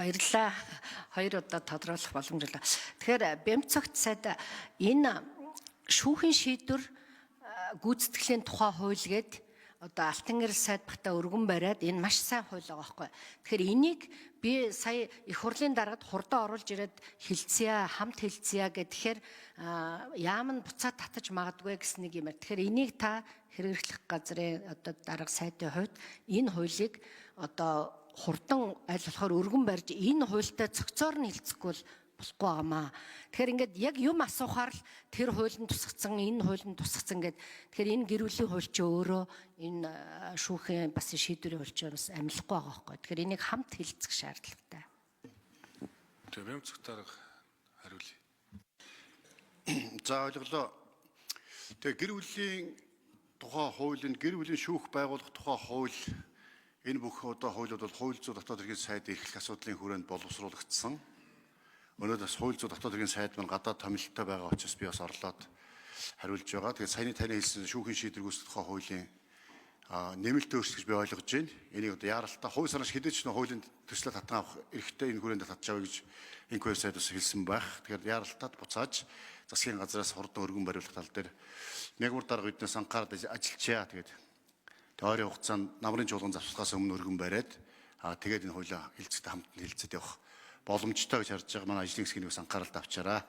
Баярлалаа. Хоёр удаа тодруулах боломж олоо. Тэгэхээр Бямцогт сайд энэ шүүхийн шийдвэр гүйцэтгэлийн тухай хууль гээд одоо Алтан гэрэл сайд багтаа өргөн бариад энэ маш сайн хууль байгаа байхгүй. Тэгэхээр энийг би сая их хурлын дараад хурдан оруулж ирээд хилцье, хамт хилцье гэхээр яам нь буцаад татаж магадгүй гэсэн нэг юм. Тэгэхээр энийг та хэрэгжлэх газрын одоо дарга сайдын хувьд энэ хуулийг одоо хурдан аль болохоор өргөн барьж энэ хуультай цогцоор нь хилцэхгүй болохгүй байгаамаа. Тэгэхээр ингээд яг юм асуухаар л тэр хуулийн тусгацсан, энэ хуулийн тусгацсан гэдэг. Тэгэхээр энэ гэр бүлийн хууль чи өөрөө энэ шүүхийн бас шийдвэрийн хууль чи бас амлахгүй байгаа байхгүй. Тэгэхээр энийг хамт хилцэх шаардлагатай. Тэгээ Бямцогтаар хариулъя. За ойлголоо. Тэгээ гэр бүлийн тухай хуулийн гэр бүлийн шүүх байгуулах тухай хууль энэ бүх одоо хуулиуд бол хууль зүйн дотоод хэргийн сайд эрхлэх асуудлын хүрээнд боловсруулагдсан. Өнөөдөр хууль зүйн дотоод хэргийн сайд маань гадаад томилолттой байгаа учраас би бас орлоод хариулж байгаа. Тэгээд саяны таны хэлсэн шүүхийн шийдвэр гүйцэтгэх тухай хуулийн нэмэлт өөрчлөлт гэж би ойлгож байна. Энийг одоо яаралтай хувь санаач хэдэж ч хуулийн төслөө татан авах эрхтэй энэ хүрээнд татж авъя гэж инквер сайд бас хэлсэн байх. Тэгэхээр яаралтад буцааж засгийн газраас хурдан өргөн бариулах тал дээр мягмар дарга биднээс анхаарал ажиллачаа. Ойрын хугацаанд намрын чуулган завсгахаас өмнө өргөн бариад тэгээд энэ хуулиа хилцэхдээ хамт хилцээд явах боломжтой гэж харж байгаа манай ажлын хэсгийн бас анхааралд авчаараа.